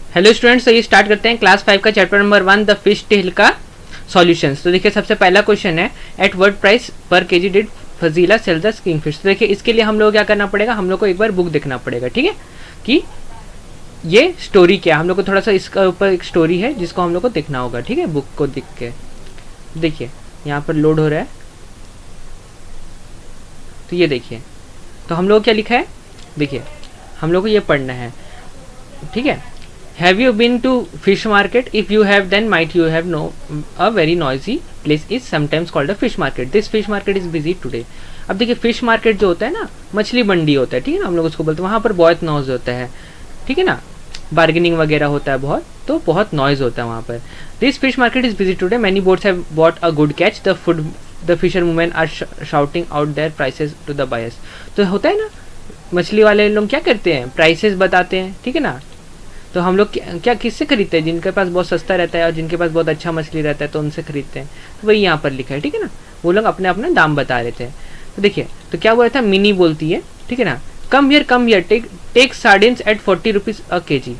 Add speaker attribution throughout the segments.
Speaker 1: Hello students, तो ये start करते हैं क्लास 5 का chapter number 1 the fish tail का सॉल्यूशंस। तो देखिए सबसे पहला क्वेश्चन है at what price per KG did Fazila sell the kingfish. तो देखिए इसके लिए हम लोग क्या करना पड़ेगा, हम लोग को एक बार बुक देखना पड़ेगा, ठीक है, कि ये स्टोरी क्या है। हम लोग को थोड़ा सा इसका ऊपर एक स्टोरी है जिसको हम लोग को देखना होगा, ठीक है, बुक को देख के। देखिए यहाँ पर लोड हो रहा है, तो ये देखिए, तो हम लोग क्या लिखा है, देखिए हम लोग को ये पढ़ना है, ठीक है। Have you been to fish market? If you have, then might you have know a very noisy place is sometimes called a fish market. This fish market is busy today. अब देखिए फिश मार्केट जो होता है ना, मछली मंडी होता है, ठीक है ना, हम लोग उसको बोलते हैं। वहाँ पर बहुत नॉइज होता है, ठीक है ना, बार्गेनिंग वगैरह होता है बहुत, तो बहुत नॉइज होता है वहाँ पर। This fish market is busy today, many boats have bought a good catch, the fisher women are shouting out their prices to the buyers. तो होता है ना, मछली वाले लोग क्या करते हैं, प्राइसेस बताते हैं, ठीक है ना। तो हम लोग क्या किससे खरीदते हैं, जिनके पास बहुत सस्ता रहता है और जिनके पास बहुत अच्छा मछली रहता है तो उनसे खरीदते हैं। तो वही यहाँ पर लिखा है, ठीक है ना, वो लोग अपने अपने दाम बता रहे थे। तो देखिए तो क्या बोला था, मिनी बोलती है, ठीक है ना, come here take sardines at 40 rupees a KG.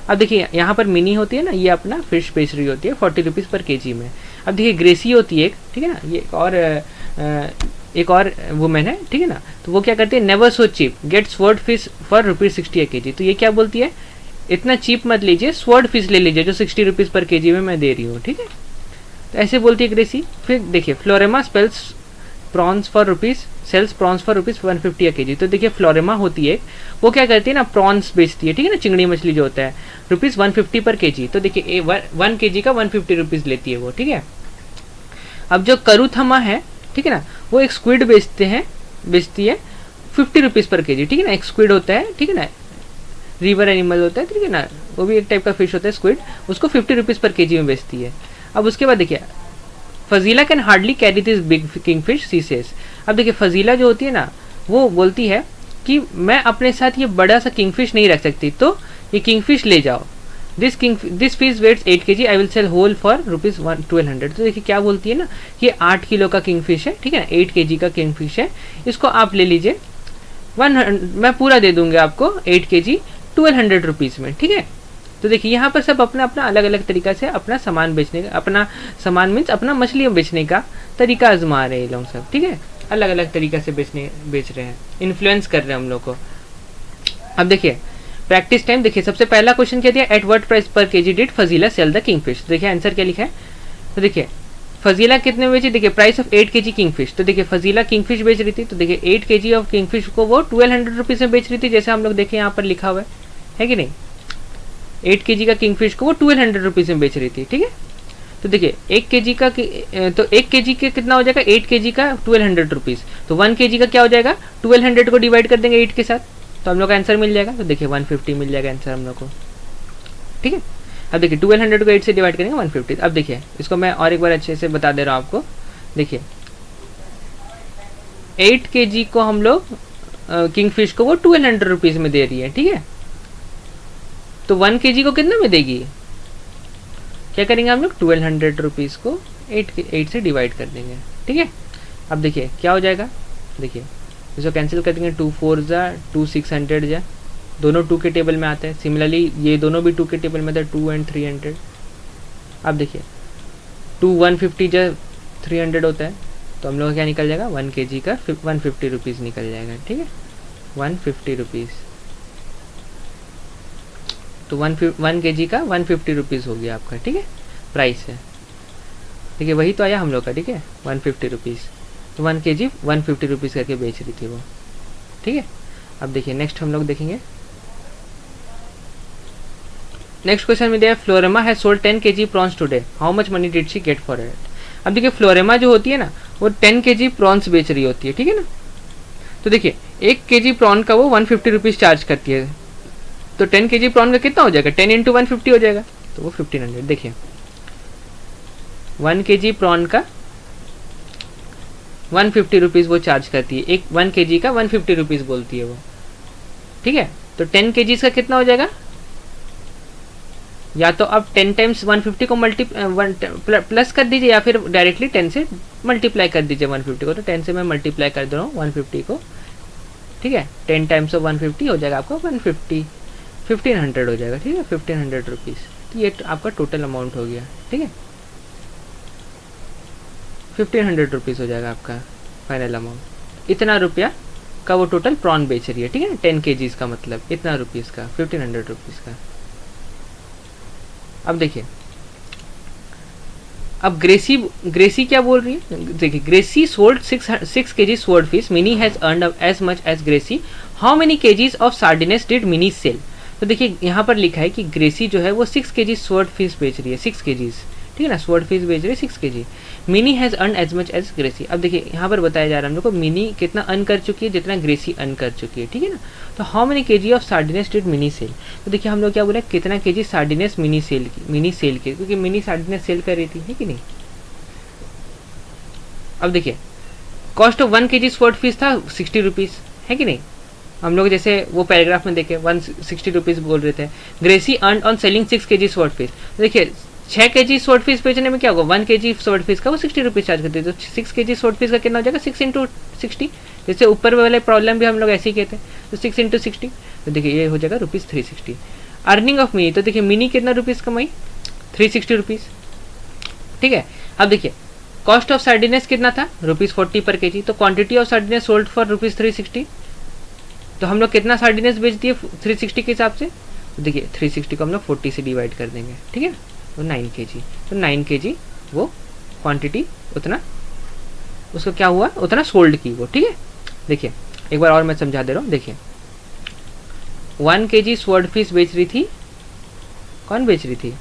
Speaker 1: अब देखिए यहाँ पर मिनी होती है ना, ये अपना फिश बेच रही होती है 40 रुपीज़ पर केजी में। अब देखिए ग्रेसी होती है एक, ठीक है ना, ये एक और वुमेन है, ठीक है ना, तो वो क्या करती है, never so cheap get sword fish for ₹60 a kg। तो ये क्या बोलती है, इतना चीप मत लीजिए, स्वर्ड फिश ले लीजिए जो 60 रुपीज़ पर केजी में मैं दे रही हूँ, ठीक है। तो ऐसे बोलती है ग्रेसी। फिर देखिए फ्लोरेमा sales prawns for ₹150 a kg। तो देखिए फ्लोरेमा होती है, वो क्या करती है ना, प्रॉन्स बेचती है, ठीक है ना, चिंगड़ी मछली जो होता है, ₹150 पर केजी। तो देखिए 1 kg का 150 रुपीज़ लेती है वो, ठीक है। अब जो करूथमा है, ठीक है ना, वो एक स्क्विड बेचती है 50 रुपीज़ पर केजी, ठीक है ना। एक स्क्विड होता है, ठीक है ना, रिवर एनिमल होता है, ठीक है ना, वो भी एक टाइप का फिश होता है स्क्विड, उसको 50 रुपीज़ पर केजी में बेचती है। अब उसके बाद देखिए Fazila can hardly carry this big kingfish she says. अब देखिए फजीला जो होती है ना, वो बोलती है कि मैं अपने साथ ये बड़ा सा किंगफिश नहीं रख सकती, तो ये किंगफिश ले जाओ। This fish weighs 8 kg, I will sell whole for ₹1200। तो देखिए क्या बोलती है ना, ये 8 किलो का किंगफिश है, ठीक है ना, 8 kg का किंगफिश है, इसको आप ले लीजिए, मैं पूरा दे दूंगा आपको 8 kg 1200 रुपीज़ में, ठीक है। तो देखिए यहाँ पर सब अपना अपना अलग अलग तरीका से अपना सामान बेचने का, अपना सामान मीन्स अपना मछली बेचने का तरीका आजमा रहे हैं लोग सब, ठीक है, अलग अलग तरीका से बेच रहे हैं, इन्फ्लुएंस कर रहे हैं हम लोग को। अब देखिए प्रैक्टिस टाइम। देखिए सबसे पहला क्वेश्चन क्या दिया, at what price per KG did Fazila sell the kingfish. देखिए आंसर क्या लिखा है, तो देखिए फजीला कितने में बेची, देखिए प्राइस ऑफ 8 kg किंगफिश। तो देखिए फजीला किंगफिश बेच रही थी, तो देखिए 8 kg ऑफ किंगफिश को वो 1200 रुपीज़ में बेच रही थी, जैसे हम लोग देखें यहाँ पर लिखा हुआ है कि नहीं, 8 kg का किंगफिश को वो 1200 रुपीज़ में बेच रही थी, ठीक है। तो देखिए 1 kg का, तो 1 kg के कितना हो जाएगा, 8 kg का 1200 रुपीज़, तो 1 kg का क्या हो जाएगा, 1200 को डिवाइड कर देंगे 8 के साथ, तो हम लोग का आंसर मिल जाएगा। तो देखिए 150 मिल जाएगा आंसर हम लोग को, ठीक है। अब देखिए 1200 को 8 से डिवाइड करेंगे 150। अब देखिए इसको मैं और एक बार अच्छे से बता दे रहा हूँ आपको। देखिए 8 kg को हम लोग किंगफिश को वो 1200 रुपीज़ में दे रही है, ठीक है। तो 1 kg को कितना में देगी, क्या करेंगे हम लोग, 1200 रुपीज़ को 8 से डिवाइड कर देंगे, ठीक है। अब देखिए क्या हो जाएगा, देखिए इसको कैंसिल कर देंगे, 2 4 जा 2 600 जा, दोनों 2 के टेबल में आते हैं। सिमिलरली ये दोनों भी 2 के टेबल में थे, 2 and 300। अब देखिए 2 150 जा 300 होता है, तो हम लोग का क्या निकल जाएगा, 1 kg का 150 रुपीज़ निकल जाएगा, ठीक है, 150 रुपीज़। तो 1 kg का 150 रुपीज़ हो गया आपका, ठीक है, प्राइस है। देखिए वही तो आया हम लोग का, ठीक है, 150 रुपीज़। तो 1 kg 150 रुपीज़ करके बेच रही थी वो, ठीक है। अब देखिए नेक्स्ट हम लोग देखेंगे, नेक्स्ट क्वेश्चन में दिया Florema has sold 10 kg prawns today, how much money did she get for it. अब देखिए फ्लोरेमा जो होती है ना, वो 10 kg प्रॉन्स बेच रही होती है, ठीक है ना। तो देखिए 1 kg प्रॉन का वो 150 रुपीज़ चार्ज करती है, तो 10 kg प्रॉन का कितना हो जाएगा, 10 × 150 हो जाएगा, तो वो 1500। देखिए 1 kg प्रॉन का 150 रुपीज़ वो चार्ज करती है, एक 1 kg का 150 रुपीज़ बोलती है वो, ठीक है। तो 10 kg का कितना हो जाएगा, या तो आप 10 टाइम्स 150 को प्लस कर दीजिए, या फिर डायरेक्टली 10 से मल्टीप्लाई कर दीजिए 150 को। तो 10 से मैं मल्टीप्लाई कर दे रहा हूँ 150 को, ठीक है, 10 टाइम्स ऑफ 150 हो जाएगा आपको 150। 1500 हो जाएगा, ठीक है, 1500 रुपीज़। तो ये आपका टोटल अमाउंट हो गया, ठीक है, 1500 रुपीज़ हो जाएगा आपका फाइनल अमाउंट। इतना रुपया का वो टोटल प्रॉन बेच रही है, ठीक है, 10 kg का मतलब इतना रुपीज़ का, 1500 रुपीज़ का। अब देखिए, अब ग्रेसी क्या बोल रही है, देखिए, Gracy sold 6 kg sword fish, Mini has earned as much as Gracy, how many kgs of sardines did Mini sell. तो देखिए यहाँ पर लिखा है कि ग्रेसी जो है वो 6 kg स्वॉर्ड फिश बेच रही है, 6 kgs, ठीक है ना, स्वॉर्ड फिश बेच रही है 6 kg। Mini has earn as much as Gracie. अब देखिए यहाँ पर बताया जा रहा है हम लोग को मिनी कितना अर्न कर चुकी है, जितना ग्रेसी अर्न कर चुकी है, ठीक है ना। तो how many kg of sardines did Mini sell. तो देखिए हम लोग क्या बोले, कितना kg सार्डिनेस मिनी सेल की, क्योंकि मिनी सार्डिनेस सेल कर रही थी, है कि नहीं। अब देखिए cost of 1 kg sword fish था 60 रुपीज़, है कि नहीं। हम लोग जैसे वो पैराग्राफ में देखे 160 रुपीज़ बोल रहे थे। Gracie earn on selling 6 kg sword fish. तो देखिए 6 kg स्वॉर्ड फिश बेचने में क्या होगा, 1 kg स्वॉर्ड फिश का वो 60 रुपीज़ चार्ज करते हैं। तो 6 kg स्वॉर्ड फिश का कितना हो जाएगा, 6 × 60। जैसे ऊपर वाले प्रॉब्लम भी हम लोग ऐसे ही कहते हैं, तो 6 × 60, तो देखिए ये हो जाएगा ₹360। अर्निंग ऑफ मिनी, तो देखिए मिनी कितना रुपीज़ कमाई, 360 रुपीज़, ठीक है। अब देखिए कॉस्ट ऑफ सार्डिनेस कितना था, ₹40 पर kg। तो क्वांटिटी ऑफ सार्डिनेस सोल्ड फॉर ₹360। तो हम लोग कितना सार्डिनेस बेच दिए 360 के हिसाब से। तो देखिए 360 को हम लोग 40 से डिवाइड कर देंगे, ठीक है, तो 9 kg। तो 9 kg वो क्वांटिटी, उतना उसको क्या हुआ, उतना सोल्ड की वो, ठीक है। देखिए एक बार और मैं समझा दे रहा हूँ। देखिए 1 kg स्वॉर्ड फिश बेच रही थी, कौन बेच रही थी,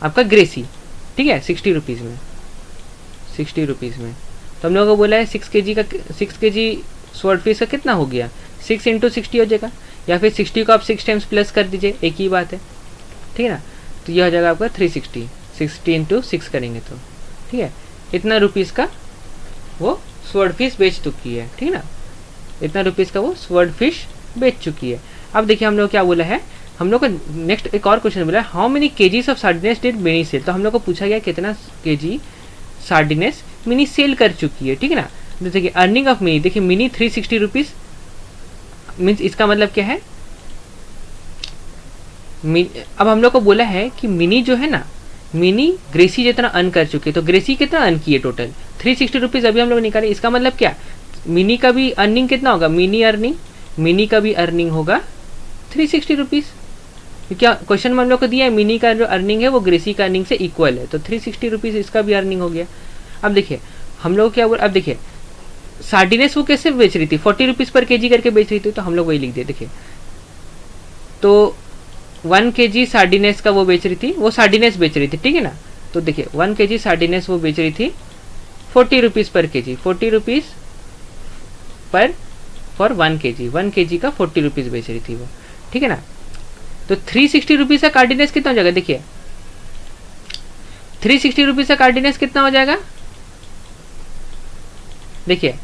Speaker 1: आपका ग्रेसी, ठीक है, 60 रुपीज़ में, 60 रुपीज़ में। तो हम लोगों को बोला है 6 kg स्वॉर्ड फिश का कितना हो गया, 6 × 60 हो जाएगा, या फिर 60 को आप 6 टाइम्स प्लस कर दीजिए, एक ही बात है, ठीक है ना। तो यह हो जाएगा आपका 360, 60 × 6 करेंगे तो, ठीक है, इतना रुपीज़ का वो स्वॉर्ड फिश बेच चुकी है, ठीक है ना, इतना रुपीज़ का वो स्वॉर्ड फिश बेच चुकी है। अब देखिए हम लोग क्या बोला है, हम लोग को नेक्स्ट एक और क्वेश्चन बोला है, how many kgs of sardines did Mini sell. तो हम लोग को पूछा गया कितना kg सार्डिनेस मिनी सेल कर चुकी है, ठीक है ना। जैसे कि अर्निंग ऑफ मिनी, देखिए मिनी 360 रुपीज़ मीन्स इसका मतलब क्या है, अब हम लोग को बोला है कि मिनी जो है ना, मिनी ग्रेसी जितना अर्न कर चुकी है। तो ग्रेसी कितना अर्न की है टोटल, 360 रुपीज़ अभी हम लोग निकाले। इसका मतलब क्या, मिनी का भी अर्निंग कितना होगा, मिनी का भी अर्निंग होगा 360 रुपीज़। क्या क्वेश्चन में हम लोग को दिया है, मिनी का जो अर्निंग है वो ग्रेसी का अर्निंग से इक्वल है, तो 360 रुपीज़ इसका भी अर्निंग हो गया। अब देखिए हम लोग क्या बोल, अब देखिए सार्डिनेस वो कैसे बेच रही थी, 40 रुपीज़ पर kg करके बेच रही थी, तो हम लोग वही लिख दिए। देखिए तो 1 kg सार्डिनेस का वो बेच रही थी, वो सार्डिनेस बेच रही थी, ठीक है ना। तो देखिए 1 kg सार्डिनेस वो बेच रही थी 40 रुपीज़ पर kg, 40 रुपीज़ पर फॉर 1 kg का 40 रुपीज़ बेच रही थी वो, ठीक है ना। तो 360 रुपीज़ का कार्डिनेस कितना हो जाएगा, देखिए 360 रुपीज़ का कार्डिनेस कितना हो जाएगा, देखिए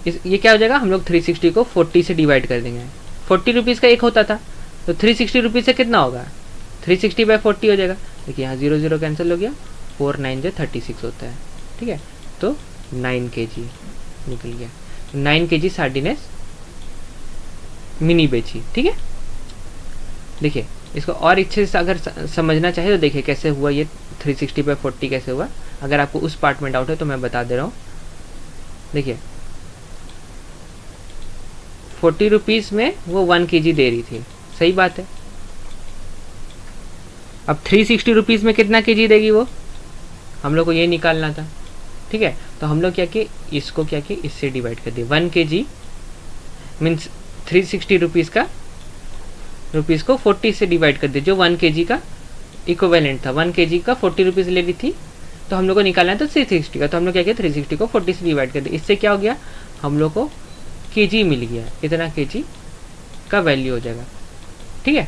Speaker 1: ये क्या हो जाएगा, हम लोग 360 को 40 से डिवाइड कर देंगे। 40 रुपीज़ का एक होता था, तो 360 रुपीज़ से कितना होगा, 360/40 हो जाएगा। देखिए यहाँ 0 0 कैंसिल हो गया, 4 9 36 होता है, ठीक है। तो 9 kg निकल गया, 9 kg सार्डिनेस मिनी बेची, ठीक है। देखिए इसको और अच्छे से अगर समझना चाहे तो देखिए कैसे हुआ ये 360/40 कैसे हुआ। अगर आपको उस पार्ट में डाउट है तो मैं बता दे रहा हूँ। देखिए 40 रुपीज़ में वो 1 kg दे रही थी, सही बात है। अब 360 रुपीज़ में कितना kg देगी वो, हम लोग को ये निकालना था, ठीक है। तो हम लोग क्या किए, इसको क्या किए, इससे डिवाइड कर दिए। 1 kg मीन्स 360 रुपीज़ को 40 से डिवाइड कर दिए, जो 1 kg का इक्विवेलेंट था। 1 kg का 40 रुपीज़ ले रही थी, तो हम लोग को निकालना था 360 का। तो हम लोग क्या किया, 360 को 40 से डिवाइड कर दिया। इससे क्या हो गया, हम लोग को kg मिल गया, इतना kg का वैल्यू हो जाएगा, ठीक है।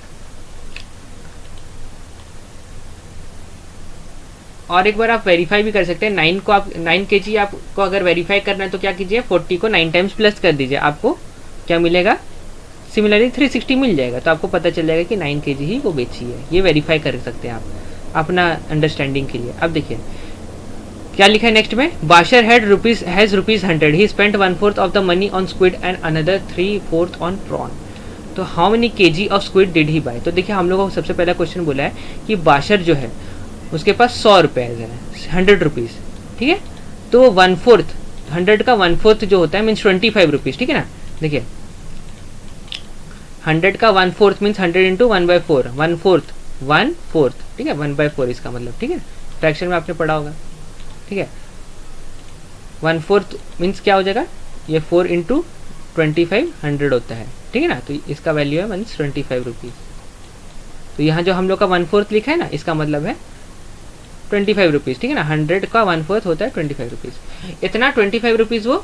Speaker 1: और एक बार आप वेरीफाई भी कर सकते हैं, 9 kg आपको अगर वेरीफाई करना है तो क्या कीजिए, 40 को 9 टाइम्स प्लस कर दीजिए, आपको क्या मिलेगा, सिमिलरली 360 मिल जाएगा। तो आपको पता चल जाएगा कि 9 kg ही वो बेची है। ये वेरीफाई कर सकते हैं आप अपना अंडरस्टैंडिंग के लिए। अब देखिए क्या लिखा है नेक्स्ट में, Bashar has ₹100, he spent 1/4 of the money on squid and another 3/4 on prawn. तो how many kg of squid did he buy. तो देखिए हम लोगों को सबसे पहला क्वेश्चन बोला है कि बाशर जो है उसके पास 100 रुपये है, 100 रुपीज़, ठीक है। तो 1/4, 100 का 1/4 जो होता है मीन्स 25 रुपीज़, ठीक है ना। देखिए 100 का 1/4 मीन्स 100 इंटू 1/4, 1/4, ठीक है, 1/4 इसका मतलब, ठीक है। फ्रैक्शन में आपने पढ़ा होगा, ठीक है। 1/4 मीन्स क्या हो जाएगा, ये 4 इंटू 25 100 होता है, ठीक है ना। तो इसका वैल्यू है मीन्स 25 रुपीज़। तो यहाँ जो हम लोग का 1/4 लिखा है ना, इसका मतलब है 25 रुपीज़, ठीक है ना। 100 का 1/4 होता है 25 रुपीज़। इतना 25 रुपीज़ वो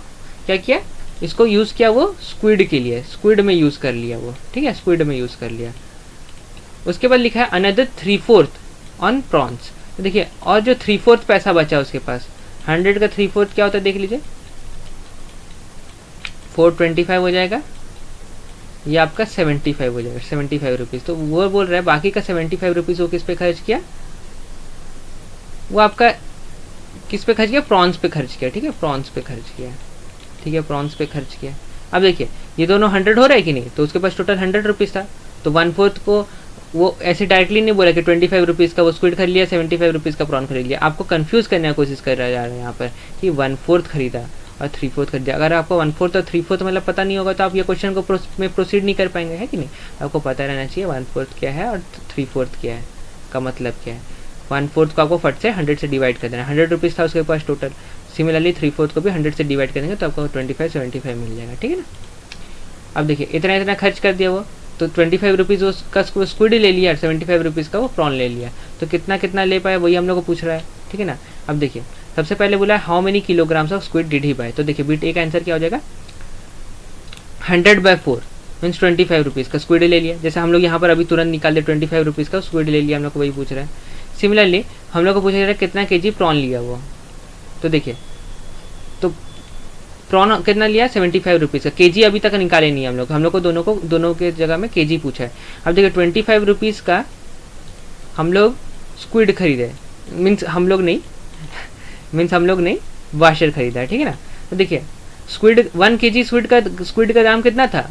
Speaker 1: क्या किया, इसको यूज़ किया वो स्क्विड के लिए, स्क्विड में यूज़ कर लिया वो, ठीक है, स्क्विड में यूज़ कर लिया। उसके बाद लिखा है अनदर 3/4 ऑन प्रॉन्स। तो देखिए और जो 3/4 पैसा बचा उसके पास, 100 का 3/4 क्या होता है देख लीजिए, 425 हो जाएगा, ये आपका 75 हो जाएगा, 75 रुपीज़। तो वो बोल रहा है बाकी का 75 रुपीज़ वो किस पे खर्च किया, वो आपका किस पे खर्च किया, प्रॉन्स पे खर्च किया, ठीक है, प्रॉन्स पे खर्च किया, ठीक है, प्रॉन्स पे खर्च किया। अब देखिए ये दोनों 100 हो रहा है कि नहीं, तो उसके पास टोटल 100 रुपीज़ था। तो 1/4 को वो ऐसे डायरेक्टली नहीं बोला कि 25 रुपीज़ का वो स्क्विड खरीद लिया, 75 रुपीज़ का प्रॉन खरीद लिया। आपको कंफ्यूज करने की कोशिश कर रहा है यहाँ पर कि 1/4 खरीदा और 3/4 खरीदा। अगर आपको 1/4 और 3/4 मतलब पता नहीं होगा तो आप ये क्वेश्चन को में प्रोसीड नहीं कर पाएंगे, है कि नहीं। आपको पता रहना चाहिए 1/4 क्या है और 3/4 क्या है, का मतलब क्या है। 1/4 को आपको फट से 100 से डिवाइड कर देना, 100 रुपीज़ था उसके पास टोटल। सिमिलरली 3/4 को भी 100 से डिवाइड करेंगे तो आपको 25 75 मिल जाएगा, ठीक है ना। अब देखिए इतना इतना खर्च कर दिया वो, तो 25 रुपीज़ उसका स्क्विड ले लिया, 75 रुपीज़ का वो प्रॉन ले लिया। तो कितना कितना ले पाया वही हम लोग को पूछ रहा है, ठीक है ना। अब देखिए सबसे पहले बोला है how many kilograms of squid did he buy. तो देखिए बीट ए का आंसर क्या हो जाएगा, 100/4 मीन्स 25 रुपीज़ का स्क्विड ले लिया। जैसे हम लोग यहाँ पर अभी तुरंत निकाल दे 25 रुपीज़ का स्क्विड ले लिया, हम लोग को वही पूछ रहा है। सिमिलरली हम लोग को पूछा जा रहा है कितना केजी प्रॉन लिया वो। तो देखिए तो प्रॉन कितना लिया, 75 रुपीज़ का। केजी अभी तक निकाले नहीं हम लोग को दोनों के जगह में केजी पूछा है। अब देखिए 25 रुपीज़ का हम लोग स्क्विड खरीदे, मीन्स हम लोग नहीं वाशर खरीदा है, ठीक है ना। तो देखिए स्क्विड 1 केजी स्क्विड का दाम कितना था,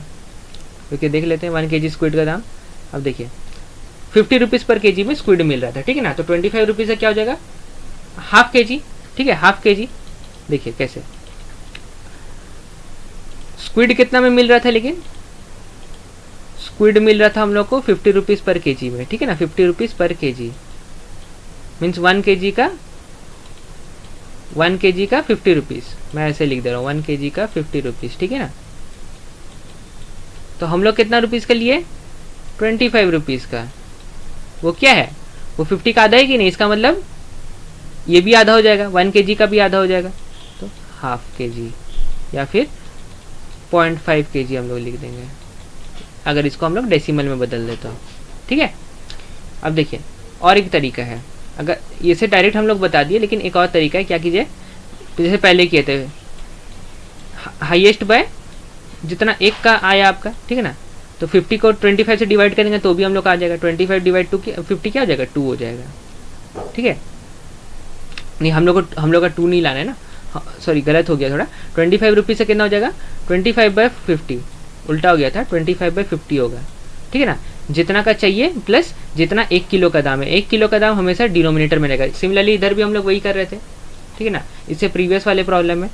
Speaker 1: देखिए देख लेते हैं 1 केजी स्क्विड का दाम। अब देखिए 50 रुपीज़ पर केजी में स्क्विड मिल रहा था, ठीक है ना। तो 25 रुपीज़ का क्या हो जाएगा, हाफ केजी, ठीक है, हाफ केजी। देखिए कैसे स्क्विड कितना में मिल रहा था, लेकिन स्क्विड मिल रहा था हम लोग को 50 रुपीज़ पर केजी में, ठीक है ना। 50 रुपीज़ पर केजी मीन्स 1 केजी का 50 रुपीज़, मैं ऐसे लिख दे रहा हूँ 1 केजी का 50 रुपीज़, ठीक है ना। तो हम लोग कितना रुपीज़ का लिए, 25 रुपीज़ का। वो क्या है, वो 50 का आधा है कि नहीं, इसका मतलब ये भी आधा हो जाएगा, 1 केजी का भी आधा हो जाएगा। तो हाफ केजी या फिर 0.5 केजी हम लोग लिख देंगे, अगर इसको हम लोग डेसिमल में बदल देते हो, ठीक है। अब देखिए और एक तरीका है, अगर ये से डायरेक्ट हम लोग बता दिए, लेकिन एक और तरीका है, क्या कीजिए जैसे पहले किए थे, हाईएस्ट बाय जितना एक का आया आपका, ठीक है ना। तो 50 को 25 से डिवाइड करेंगे तो भी हम लोग का आ जाएगा, 25 डिवाइड 2 50 क्या हो जाएगा, 2 हो जाएगा, ठीक है। नहीं हम लोग का 2 नहीं लाना है ना, सॉरी गलत हो गया थोड़ा। 25 रुपीज़ से कितना हो जाएगा, 25/50, उल्टा हो गया था, 25/50 होगा, ठीक है ना। जितना का चाहिए प्लस जितना 1 किलो का दाम है, 1 किलो का दाम हमेशा डिनोमिनेटर में रहेगा। सिमिलरली इधर भी हम लोग वही कर रहे थे, ठीक है ना, इससे प्रीवियस वाले प्रॉब्लम में,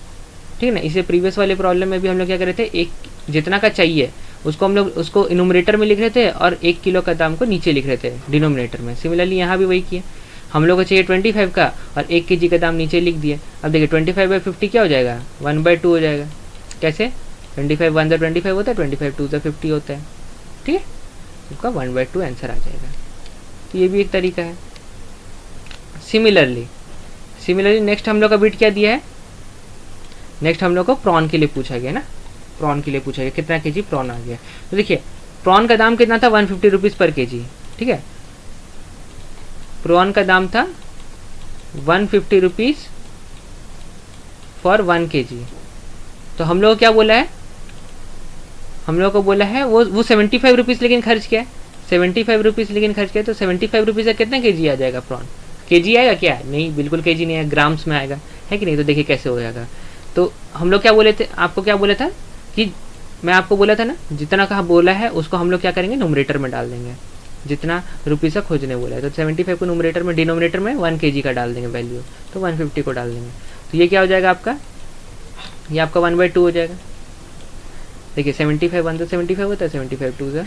Speaker 1: ठीक है ना, इससे प्रीवियस वाले प्रॉब्लम में भी हम लोग क्या कर रहे थे, एक जितना का चाहिए उसको हम लोग उसको इनोमिनेटर में लिख रहे थे और 1 किलो का दाम को नीचे लिख रहे थे डिनोमिनेटर में। सिमिलरली यहाँ भी वही किए, हम लोग को चाहिए 25 का और 1 केजी का दाम नीचे लिख दिए। अब देखिए 25/50 क्या हो जाएगा, 1/2 हो जाएगा। कैसे, 25 1 × 25 होता है, 25 2 × 50 होता है, ठीक है, उसका 1/2 आंसर आ जाएगा। तो ये भी एक तरीका है। सिमिलरली नेक्स्ट हम लोग का बिट क्या दिया है, नेक्स्ट हम लोग को प्रॉन के लिए पूछा गया ना, प्रॉन के लिए पूछा गया कितना केजी प्रॉन आ गया। तो देखिए प्रॉन का दाम कितना था, 150 रुपीज़ पर केजी, ठीक है। प्रॉन का दाम था 150 रुपीज़ फॉर 1 केजी। तो हम लोग क्या बोला है, हम लोग को बोला है वो 75 रुपीज़ लेकिन खर्च किया है, 75 रुपीज़ लेकिन खर्च किया। तो 75 रुपीज़ का कितना केजी आ जाएगा प्रॉन, केजी आएगा क्या, नहीं बिल्कुल केजी नहीं है, ग्राम्स में आएगा, है कि नहीं। तो देखिए कैसे हो जाएगा। तो हम लोग क्या बोले थे, आपको क्या बोला था कि मैं आपको बोला था ना, जितना कहा बोला है उसको हम लोग क्या करेंगे, न्यूमरेटर में डाल देंगे, जितना रुपीज़ का खोजने बोला है। तो 75 को न्यूमरेटर में, डिनोमिनेटर में 1 kg का डाल देंगे वैल्यू, तो 150 को डाल देंगे। तो ये क्या हो जाएगा आपका, ये आपका 1/2 हो जाएगा। देखिए 75 1 तो 75 होता है, 75 2 से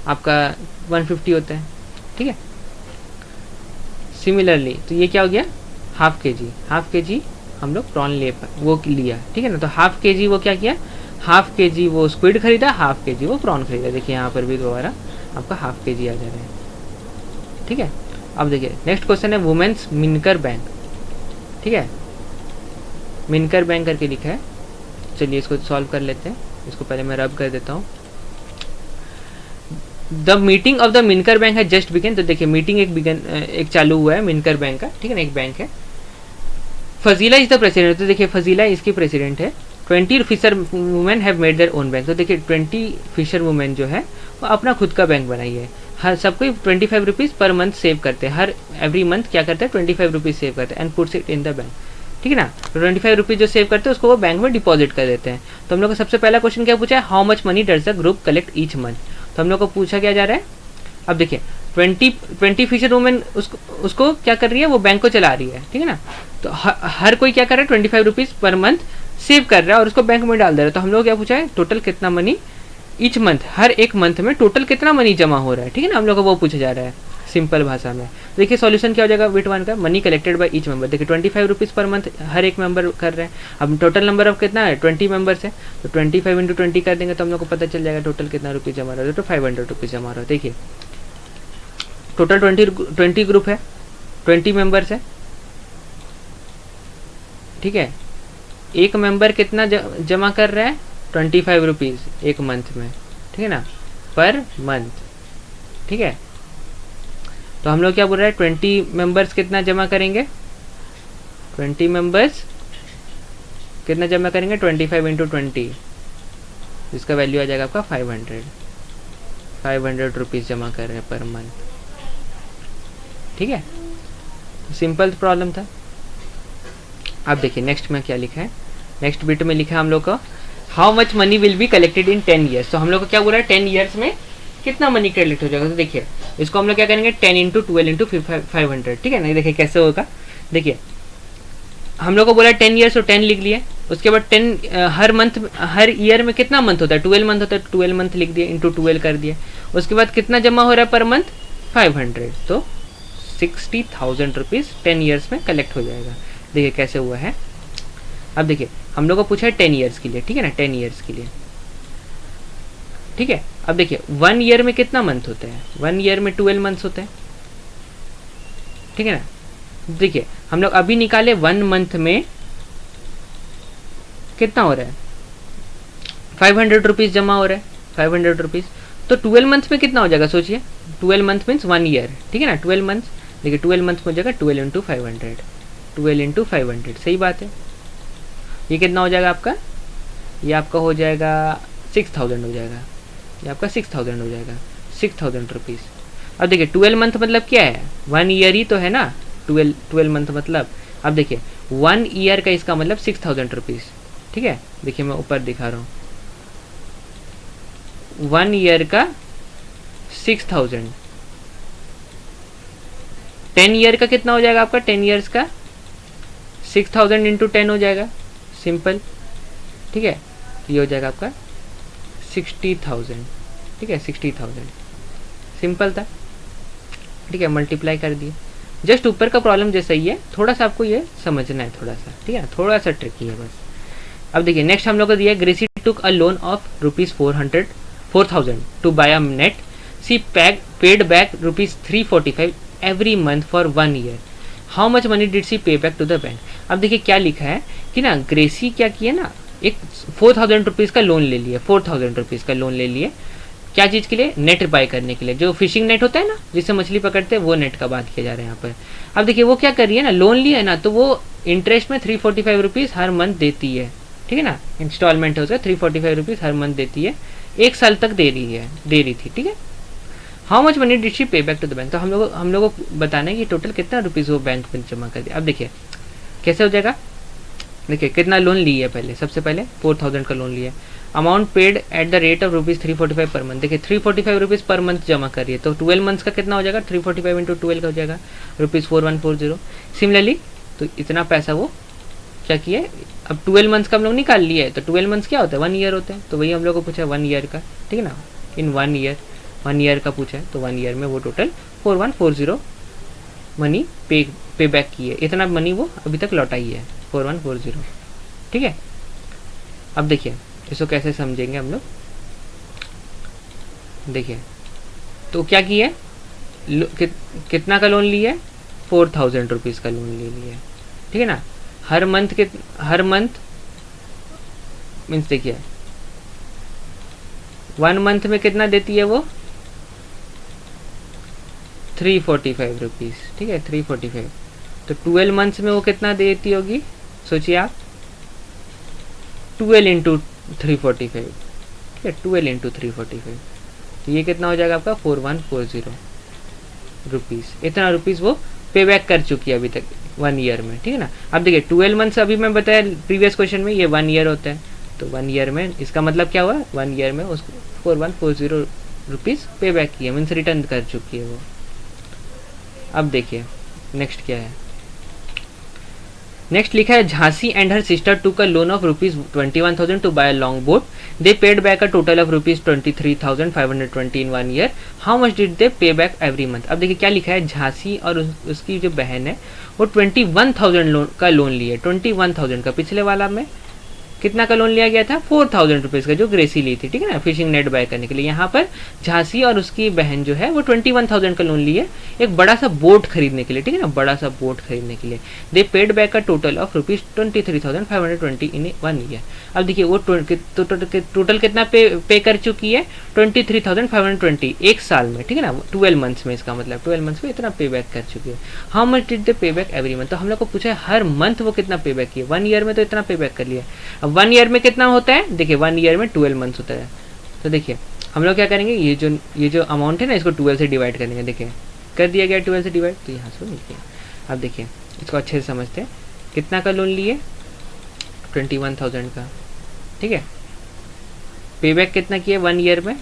Speaker 1: आपका 150 होता है, ठीक है। सिमिलरली तो ये क्या हो गया, हाफ के जी हम लोग प्रॉन ले वो लिया, ठीक है ना। तो हाफ के जी वो क्या किया, हाफ के जी वो स्क्विड खरीदा, हाफ के जी वो प्रॉन खरीदा। देखिए यहाँ पर भी दोबारा आपका हाफ के जी आ जा रहा है, ठीक है। अब देखिए नेक्स्ट क्वेश्चन है वुमेन्स मिनकर बैंक, ठीक है, मिनकर बैंक करके लिखा है। चलिए इसको सॉल्व कर लेते हैं, इसको पहले मैं रब कर देता हूँ। The meeting of the Minkar bank है जस्ट बिगन। तो देखिए मीटिंग एक चालू हुआ है मिनकर बैंक का, ठीक है ना, एक बैंक है। Fazila is the president. तो देखिए फजीला इसकी प्रेसिडेंट है। 20 fisher women have made their own bank. तो देखिए 20 फिशर वुमेन जो है वो अपना खुद का बैंक बनाई है। हर सबको 25 रुपीज़ पर मंथ सेव करते हैं, हर एवरी मंथ क्या करते हैं 25 रुपीज़ सेव करते हैं and puts it in the bank, ठीक है ना। तो 25 रुपीज़ जो सेव करते हैं उसको वो बैंक में डिपॉजिट कर देते हैं। तो हम लोग को सबसे पहला क्वेश्चन क्या पूछा है, how much money does the group collect each month. तो हम लोग को पूछा क्या जा रहा है, अब देखिए 20 फिशर वुमेन उसको क्या कर रही है, वो बैंक को चला रही है, ठीक है ना। तो हर कोई क्या कर रहा है 25 रुपीज़ पर मंथ सेव कर रहा है और उसको बैंक में डाल दे रहा है। तो हम लोग क्या पूछा है, टोटल कितना मनी ईच मंथ, हर एक मंथ में टोटल कितना मनी जमा हो रहा है, ठीक है ना। हम लोग को वो पूछा जा रहा है सिंपल भाषा में। देखिए सॉल्यूशन क्या हो जाएगा बिट 1 का, money collected by each member. देखिए 25 रुपीज़ पर मंथ हर एक मेंबर कर रहे हैं। अब टोटल नंबर ऑफ कितना है 20 मेंबर्स है, तो 25 × 20 कर देंगे तो हम लोग को पता चल जाएगा टोटल कितना रुपीज़ जमा रहा है। तो 500 रुपीज़ जमा रहा है। देखिए टोटल 20 ग्रुप है, 20 मेंबर्स है, ठीक है। एक मेंबर कितना जमा कर रहा है 25 रुपीज़ एक मंथ में, ठीक है ना, पर मंथ, ठीक है। तो हम लोग क्या बोल रहे हैं 20 मेंबर्स कितना जमा करेंगे, 20 मेंबर्स कितना जमा करेंगे 25 × 20, जिसका वैल्यू आ जाएगा आपका 500 रुपीज़ जमा कर रहे हैं पर मंथ, ठीक है। सिंपल प्रॉब्लम था। अब देखिए नेक्स्ट में क्या लिखा है, नेक्स्ट बिट में लिखा है हम लोग को how much money will be collected in 10 years. तो हम लोग को क्या बोल रहा है 10 ईयर्स में कितना मनी कलेक्ट हो जाएगा। तो देखिए इसको हम लोग क्या करेंगे 10 × 12 × 500, ठीक है ना। देखिए कैसे होगा, देखिए हम लोग को बोला 10 ईयर्स तो 10 लिख लिए, उसके बाद 10 हर मंथ, हर ईयर में कितना मंथ होता है 12 मंथ होता है, 12 मंथ लिख दिए इंटू 12 कर दिए। उसके बाद कितना जमा हो रहा है पर मंथ 500, तो 60,000 रुपीज़ 10 ईयर्स में कलेक्ट हो जाएगा। देखिए कैसे हुआ है। अब देखिए हम लोग को पूछा है 10 ईयर्स के लिए, ठीक है ना, 10 ईयर्स के लिए, ठीक है। अब देखिए 1 ईयर में कितना मंथ होता है, 1 ईयर में 12 मंथ्स होते हैं, ठीक है ना। देखिए हम लोग अभी निकाले 1 मंथ में कितना हो रहा है 500 रुपीज़ जमा हो रहा है, 500 रुपीज़। तो 12 मंथ में कितना हो जाएगा सोचिए, 12 मंथ मीन्स 1 ईयर, ठीक है ना। 12 मंथ, देखिए 12 मंथ में हो जाएगा 12 × 500, 12 × 500, सही बात है। ये कितना हो जाएगा आपका, ये आपका हो जाएगा 6000 हो जाएगा, ये आपका 6000 हो जाएगा, 6000 रुपीज़। अब देखिए 12 मंथ मतलब क्या है 1 ईयर ही तो है ना, 12 मंथ मतलब। अब देखिए 1 ईयर का इसका मतलब 6000 रुपीज़, ठीक है। देखिए मैं ऊपर दिखा रहा हूँ, 1 ईयर का 6000, 10 ईयर का कितना हो जाएगा आपका, 10 ईयर्स का 6000 × 10 हो जाएगा, सिंपल, ठीक है। तो ये हो जाएगा आपका 60,000, ठीक है, 60,000 सिंपल था, ठीक है। मल्टीप्लाई कर दिए, जस्ट ऊपर का प्रॉब्लम जैसा ही है, थोड़ा सा आपको ये समझना है थोड़ा सा, ठीक है, थोड़ा सा ट्रिकी है बस। अब देखिए नेक्स्ट हम लोग को दिया Gracy took a loan of ₹4,000 to buy a net, she paid back ₹345 every month for 1 year, how much money did she pay back to the bank. अब देखिए क्या लिखा है कि ना ग्रेसी क्या किया ना, एक 4000 रुपीज़ का लोन ले लिया, 4000 रुपीज़ का लोन ले लिए, क्या चीज़ के लिए, नेट बाय करने के लिए, जो फिशिंग नेट होता है ना जिससे मछली पकड़ते हैं, वो नेट का बात किया जा रहा है यहाँ पर। अब देखिए वो क्या कर रही है ना, लोन लिया है ना, तो वो इंटरेस्ट में 345 रुपीज़ हर मंथ देती है, ठीक है ना, इंस्टॉलमेंट होता है 345 रुपीज़ हर मंथ देती है, 1 साल तक दे रही थी, ठीक है। How much money did she पे बैक टू द बैंक। तो हम लोग को बताना है कि टोटल कितना रुपीज़ वो बैंक में जमा कर दिया। अब देखिए कैसे हो जाएगा, देखिए कितना लोन ली है, पहले सबसे पहले 4000 का लोन लिया है। Amount paid at the rate of ₹345 per month. देखिए 345 रुपीज़ पर मंथ जमा कर रही है, तो 12 मंथ्स का कितना हो जाएगा, 345 इंटू 12 का हो जाएगा ₹4140। सिमिलरली तो इतना पैसा वो क्या किया है, अब 12 मंथ्स का हम लोग निकाल लिया है, तो 12 मंथ्स क्या होता है, 1 ईयर होते हैं, तो वही हम लोग को पूछा है 1 ईयर का, ठीक है ना, इन 1 ईयर का पूछा है, तो 1 ईयर में वो टोटल 4140 मनी पे बैक की है, इतना मनी वो अभी तक लौटाई है 4140, ठीक है। अब देखिए इसको कैसे समझेंगे हम लोग, देखिए तो क्या किया है, कितना का लोन लिया है, 4000 रुपीज़ का लोन ले लिया है, ठीक है ना। हर मंथ मीन्स देखिए 1 मंथ में कितना देती है वो, 345 रुपीज़, ठीक है 345, तो 12 मंथ्स में वो कितना देती होगी, सोचिए आप, 12 इंटू 345, ठीक है 12 इंटू 345, तो ये कितना हो जाएगा आपका 4140 रुपीज़, इतना रुपीज़ वो पे बैक कर चुकी है अभी तक 1 ईयर में, ठीक है ना। अब देखिए 12 मंथ्स अभी मैं बताया प्रीवियस क्वेश्चन में, ये 1 ईयर होता है, तो 1 ईयर में इसका मतलब क्या हुआ, 1 ईयर में उसको 4140 रुपीज़ पे बैक किया, मीन्स रिटर्न कर चुकी है वो। अब देखिए नेक्स्ट क्या है, नेक्स्ट लिखा है Jhansi and her sister took a loan of ₹21,000 to buy a long boat, they paid back a total of ₹23,520 in 1 year, how much did they pay back every month. अब देखिए क्या लिखा है, झांसी और उसकी जो बहन है वो 21,000 का लोन लिया, 21,000 का, पिछले वाला में कितना का लोन लिया गया था, 4,000 रुपीज़ का जो ग्रेसी ली थी, ठीक है ना, फिशिंग नेट बाय करने के लिए। यहाँ पर झांसी और उसकी बहन जो है वो 21,000 का लोन लिए एक बड़ा सा बोट खरीदने के लिए, ठीक है ना, बड़ा सा बोट खरीदने के लिए। दे paid back a total of ₹23,520 in 1 year. अब देखिए वो टोटल कितना पे कर चुकी है, 23,520 एक साल में, ठीक है ना, 12 मंथ्स में, इसका मतलब 12 मंथ्स में इतना पे बैक कर चुकी है। How much did they pay back every month, तो हम लोग को पूछा है हर मंथ वो कितना पे बैक किया, 1 ईयर में तो इतना पे बैक कर लिया। अब 1 ईयर में कितना होता है, देखिए 1 ईयर में 12 मंथ्स होता है, तो देखिए हम लोग क्या करेंगे, ये जो अमाउंट है ना इसको 12 से डिवाइड करेंगे, देखिए कर दिया गया 12 से डिवाइड, तो यहाँ से लिखिए। अब देखिए इसको अच्छे से समझते हैं, कितना का लोन लिए, 21,000 का, ठीक है, पे बैक कितना किया 1 ईयर में,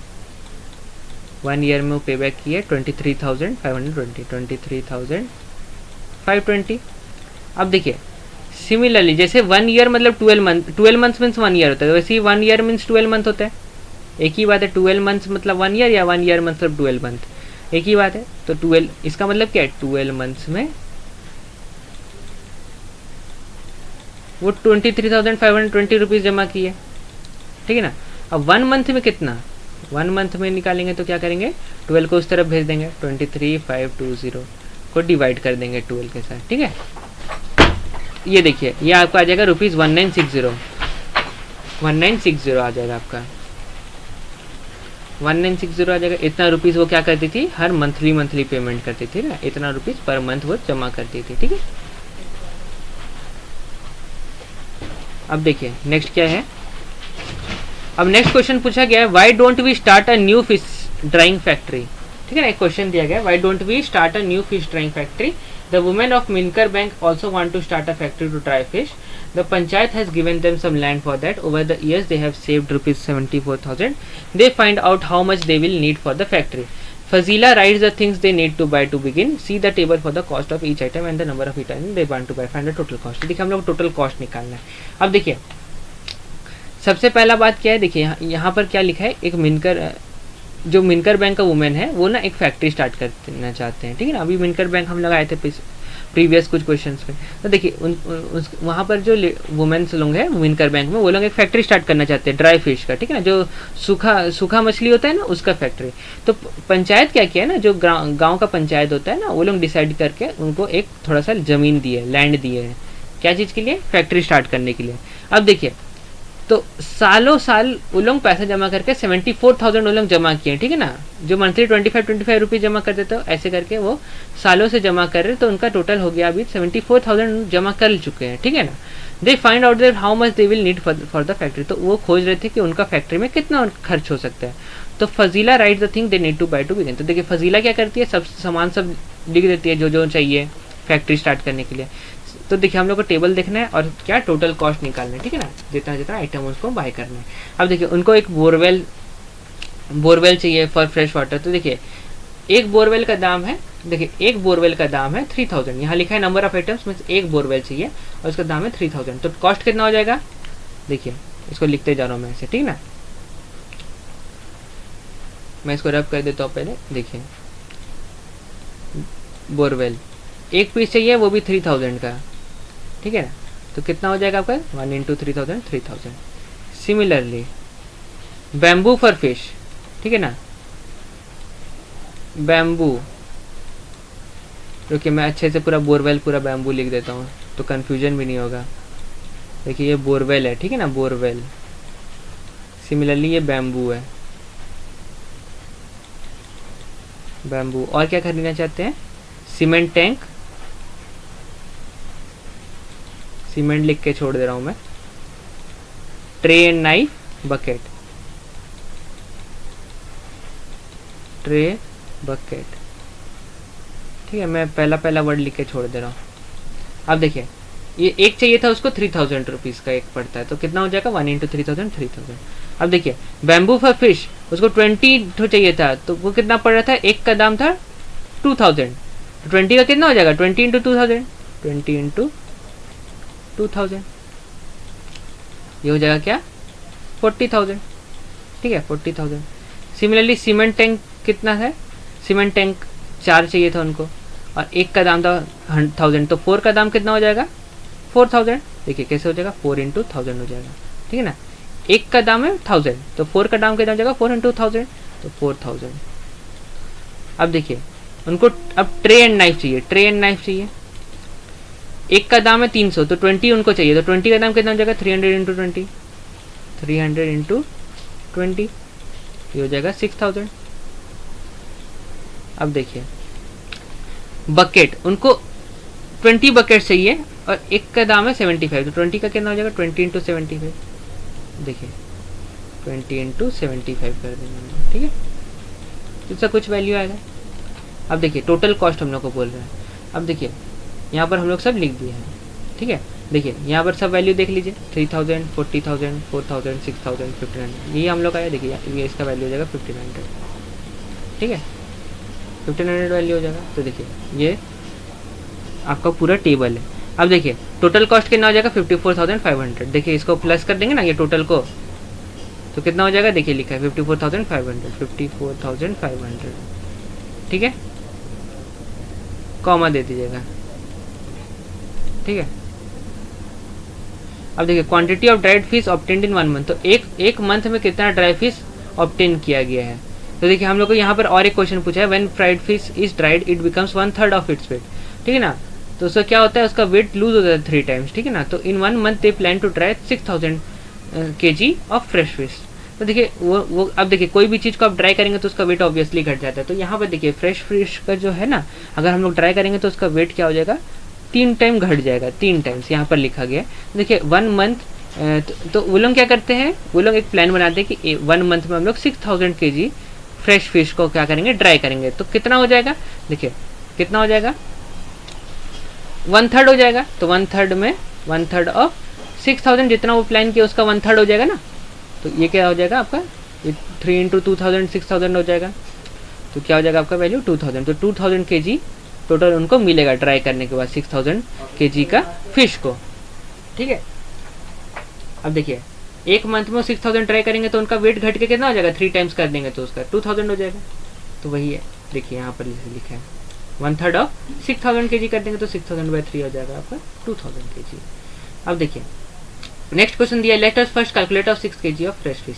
Speaker 1: 1 ईयर में वो पे बैक किया 23,520। अब देखिए सिमिलरली जैसे 1 ईयर मतलब 12 मंथ्स मीन्स 1 ईयर होता है, वैसे ही 1 ईयर मीन्स 12 मंथ होता है, एक ही बात है, 12 मंथ्स मतलब 1 ईयर या 1 ईयर मतलब 12 मंथ, एक ही बात है। तो 12 इसका मतलब क्या है, 12 मंथ्स में वो 23,520 रुपीज़ जमा किए, ठीक है ना। अब 1 मंथ में कितना, 1 मंथ में निकालेंगे तो क्या करेंगे, 12 को उस तरफ भेज देंगे, 23,520 को डिवाइड कर देंगे 12 के साथ, ठीक है। ये देखिए ये आपका आ जाएगा ₹1960 आ जाएगा आपका, 1960 आ जाएगा। इतना रुपीज़ वो क्या करती थी, हर मंथली पेमेंट करती थी ना, इतना रुपीज़ पर मंथ वो जमा करती थी, ठीक है। अब देखिए नेक्स्ट क्या है, अब नेक्स्ट क्वेश्चन पूछा गया है, why don't we start a new fish drying factory, ठीक है ना, एक क्वेश्चन दिया गया है, why don't we start a new fish drying factory, the women of Minkar bank also want to start a factory to dry fish, the panchayat has given them some land for that, over the years they have saved ₹74,000, they find out how much they will need for the factory, Fazila writes the things they need to buy to begin, see the table for the cost of each item and the number of items they want to buy, find the total cost। देखिए हम लोग total cost निकालना है। अब देखिए सबसे पहला बात क्या है, देखिए यहाँ पर क्या लिखा है, एक जो मिनकर बैंक का वुमेन है वो ना एक फैक्ट्री स्टार्ट करना चाहते हैं, ठीक है ना। अभी मिनकर बैंक हम लोग आए थे प्रीवियस कुछ क्वेश्चंस में, तो देखिए वहाँ पर जो वुमेन्स लोग हैं मिनकर बैंक में, वो लोग एक फैक्ट्री स्टार्ट करना चाहते हैं ड्राई फिश का, ठीक है ना, जो सूखा मछली होता है ना उसका फैक्ट्री। तो पंचायत क्या किया है ना, जो गाँव का पंचायत होता है ना, वो लोग डिसाइड करके उनको एक थोड़ा सा ज़मीन दी है, लैंड दिए है, क्या चीज़ के लिए, फैक्ट्री स्टार्ट करने के लिए। अब देखिए तो सालों साल वो लोग पैसा जमा करके 74,000 वो लोग जमा किए, ठीक है ना, जो मंथली 25 रुपीज़ जमा करते थे, ऐसे करके वो सालों से जमा कर रहे, तो उनका टोटल हो गया अभी 74,000 जमा कर चुके हैं, ठीक है ना। They find out that how much they will need for the factory, तो वो खोज रहे थे कि उनका फैक्ट्री में कितना खर्च हो सकता है। तो Fazila write the thing they need to buy to begin, तो देखिए फजीला क्या करती है, सब सामान सब लिख देती है जो जो चाहिए फैक्ट्री स्टार्ट करने के लिए। तो देखिए हम लोग को टेबल देखना है और क्या टोटल कॉस्ट निकालना है, ठीक है ना, जितना जितना आइटम उसको बाय करना है। अब देखिए उनको एक बोरवेल चाहिए फॉर फ्रेश वाटर। तो देखिए एक बोरवेल का दाम है, देखिए एक बोरवेल का दाम है 3000, यहाँ लिखा है नंबर ऑफ आइटम्स में एक बोरवेल चाहिए और उसका दाम है 3000। तो कॉस्ट कितना हो जाएगा, देखिए इसको लिखते जा रहा हूँ मैं ऐसे, ठीक ना, मैं इसको रब कर देता हूँ पहले। देखिए बोरवेल एक पीस चाहिए, वो भी 3000 का, ठीक है ना, तो कितना हो जाएगा आपका 1 × 3000 3000। सिमिलरली बैम्बू फॉर फिश, ठीक है ना, बैम्बू, क्योंकि मैं अच्छे से पूरा बोरवेल पूरा बैम्बू लिख देता हूँ तो कंफ्यूजन भी नहीं होगा। देखिए ये बोरवेल है, ठीक है ना, बोरवेल। सिमिलरली ये बैम्बू है, बैम्बू। और क्या खरीदना चाहते हैं, सीमेंट टैंक, सीमेंट लिख के छोड़ दे रहा हूं मैं। Tray and knife, bucket, tray bucket, ठीक है, मैं पहला वर्ड लिख के छोड़ दे रहा हूँ। अब देखिए ये एक चाहिए था उसको 3000 रुपीज़ का एक पड़ता है, तो कितना हो जाएगा 1 × 3000 3000। अब देखिए बैम्बू फॉर फिश उसको 20 तो चाहिए था, तो वो कितना पड़ रहा था, एक का दाम था 2000, 20 का कितना हो जाएगा 20 × 2000, 20 × 2000, ये हो जाएगा क्या 40,000, ठीक है 40,000। सिमिलरली सीमेंट टैंक कितना है, सीमेंट टैंक 4 चाहिए था उनको और एक का दाम था 1000, तो 4 का दाम कितना हो जाएगा 4000। देखिए कैसे हो जाएगा 4 × 1000 हो जाएगा, ठीक है ना, एक का दाम है 1000 तो 4 का दाम कितना हो जाएगा 4 × 1000 तो 4000। अब देखिए उनको अब ट्रे एंड नाइफ चाहिए, ट्रे एंड नाइफ चाहिए, एक का दाम है 300 तो 20 उनको चाहिए, तो 20 का दाम कितना हो जाएगा 300 × 20, 300 × 20, ये हो जाएगा 6000। अब देखिए बकेट, उनको 20 बकेट चाहिए और एक का दाम है 75, तो 20 का कितना हो जाएगा 20 × 75, देखिए 20 × 75 कर देंगे, ठीक है, इसका कुछ वैल्यू आएगा। अब देखिए टोटल कॉस्ट हम लोग को बोल रहे हैं। अब देखिए यहाँ पर हम लोग सब लिख दिए हैं, ठीक है, देखिए यहाँ पर सब वैल्यू देख लीजिए 3000 40,000 4000 6000 1500, ये हम लोग आया। देखिए ये इसका वैल्यू हो जाएगा 1500, ठीक है 1500 वैल्यू हो जाएगा। तो देखिए ये आपका पूरा टेबल है। अब देखिए टोटल कॉस्ट कितना हो जाएगा 54,500। देखिए इसको प्लस कर देंगे ना ये टोटल को, तो कितना हो जाएगा, देखिए लिखा है 54,500, ठीक है, कॉमा दे दीजिएगा, ठीक है। अब देखिए quantity of dried fish obtained in 1 month, तो एक मंथ में कितना ड्राई फिश ऑब्टेन किया गया है। तो देखिए हम लोग को यहाँ पर और एक क्वेश्चन पूछा है, when fried fish is dried it becomes 1/3 of its weight, ठीक है ना, तो उसका क्या होता है, उसका वेट लूज हो जाता है 3 टाइम्स, ठीक है ना। तो in 1 month they plan to dry 6000 kg of fresh fish. तो देखिए वो अब देखिए कोई भी चीज़ को आप ड्राई करेंगे तो उसका वेट ऑब्वियसली घट जाता है। तो यहाँ पर देखिए फ्रेश फिश का जो है ना, अगर हम लोग ड्राई करेंगे तो उसका वेट क्या हो जाएगा 3 टाइम घट जाएगा, 3 टाइम्स यहाँ पर लिखा गया है। देखिए 1 मंथ, तो वो लोग क्या करते हैं, वो लोग एक प्लान बनाते हैं कि 1 मंथ में हम लोग 6000 kg फ्रेश फिश को क्या करेंगे, ड्राई करेंगे। तो कितना हो जाएगा, देखिए कितना हो जाएगा 1/3 हो जाएगा। तो 1/3 में 1/3 ऑफ 6000 जितना वो प्लान किया उसका 1/3 हो जाएगा ना। तो ये क्या हो जाएगा आपका 3 × 2000 6000 हो जाएगा। तो क्या हो जाएगा आपका वैल्यू 2000। तो 2000 kg टोटल उनको मिलेगा ड्राई करने के बाद 6000 kg का फिश को, ठीक है। अब देखिए एक मंथ में 6000 ड्राई करेंगे तो उनका वेट घट के कितना हो जाएगा, 3 टाइम्स कर देंगे तो उसका 2000 हो जाएगा। तो वही है, देखिए यहाँ पर लिखा है 1/3 ऑफ 6000 kg कर देंगे तो 6000/3 हो जाएगा आपका 2000 kg। अब देखिए नेक्स्ट क्वेश्चन दिया, let us first calculate of 6 kg of fresh fish.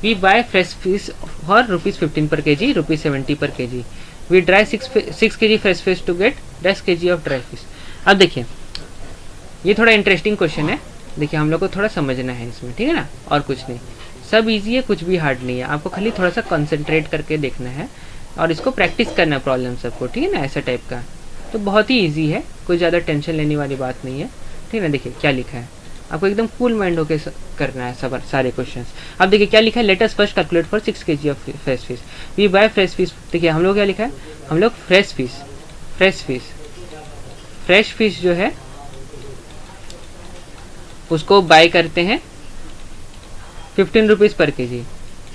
Speaker 1: We buy fresh fish for ₹15 per kg, ₹70 per kg। We dry 6 kg fresh fish to get 10 kg of dry fish. अब देखिए ये थोड़ा interesting question है, देखिए हम लोग को थोड़ा समझना है इसमें, ठीक है ना, और कुछ नहीं, सब इजी है, कुछ भी हार्ड नहीं है, आपको खाली थोड़ा सा कंसंट्रेट करके देखना है और इसको प्रैक्टिस करना है प्रॉब्लम सबको, ठीक है ना, ऐसा टाइप का। तो बहुत ही ईजी है, कोई ज़्यादा टेंशन लेने वाली बात नहीं है, ठीक है ना। देखिए क्या लिखा है, आपको एकदम कूल माइंड होकर करना है सब सारे क्वेश्चंस। अब देखिए क्या लिखा है, let us first calculate for 6 kg of fresh fish. We buy fresh fish, देखिए हम लोग क्या लिखा है, हम लोग फ्रेश फिश जो है उसको बाय करते हैं 15 रुपीज़ पर केजी,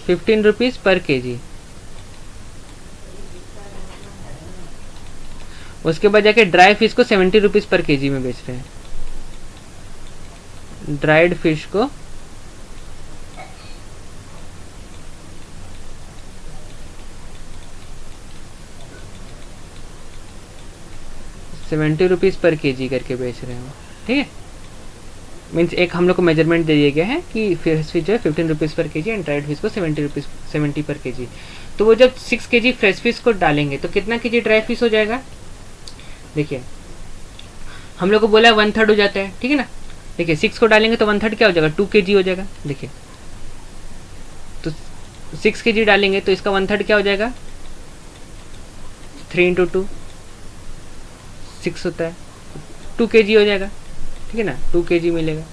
Speaker 1: 15 रुपीज़ पर केजी। उसके बाद जाके ड्राई फिश को 70 रुपीज़ पर केजी में बेच रहे हैं। ड्राइड फिश को 70 रुपीज़ पर केजी करके बेच रहे हैं, ठीक है। मीन्स एक हम लोग को मेजरमेंट दे दिया गया है कि फ्रेश फिश जो है 15 रुपीज़ पर केजी एंड ड्राइड फिश को 70 पर केजी। तो वो जब 6 केजी फ्रेश फिश को डालेंगे तो कितना केजी ड्राई फिश हो जाएगा? देखिए हम लोग को बोला है 1/3 हो जाता है, ठीक है ना। देखिए 6 को डालेंगे तो 1/3 क्या हो जाएगा? 2 केजी हो जाएगा। देखिए तो 6 केजी डालेंगे तो इसका 1/3 क्या हो जाएगा? 3 × 2 6 होता है, 2 केजी हो जाएगा, ठीक है ना। 2 केजी मिलेगा।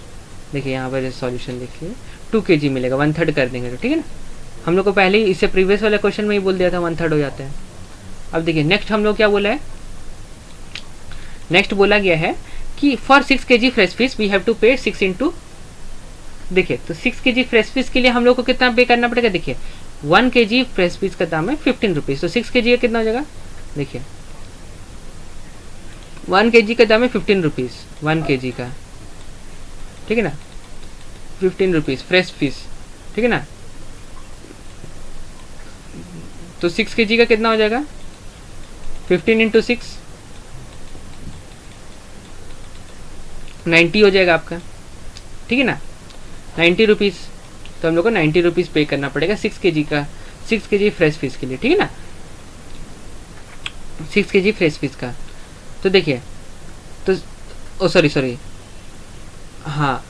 Speaker 1: देखिए यहाँ पर सॉल्यूशन देखिए 2 केजी मिलेगा, 1/3 कर देंगे तो, ठीक है ना। हम लोग को पहले ही इससे प्रीवियस वाले क्वेश्चन में ही बोल दिया था 1/3 हो जाता है। अब देखिए नेक्स्ट हम लोग क्या बोला है, नेक्स्ट बोला गया है कि for 6 KG fresh fish we have to pay 6 × देखिए तो 6 केजी फ्रेश फिश के लिए हम लोग को कितना पे करना पड़ेगा? देखिए 1 केजी फ्रेश फिश का दाम है 15 रुपीज़, तो 6 केजी का कितना हो जाएगा? देखिए 1 केजी का दाम है 15 रुपीज़, 1 केजी का, ठीक है ना, 15 रुपीज़ फ्रेश फिश, ठीक है ना। तो 6 केजी का कितना हो जाएगा? 15 × 6 90 हो जाएगा आपका, ठीक है ना, 90 रुपीज़। तो हम लोग को 90 रुपीज़ पे करना पड़ेगा 6 केजी का, 6 केजी फ्रेश फिश के लिए, ठीक है ना, 6 केजी फ्रेश फिश का। तो देखिए तो ओ सॉरी हाँ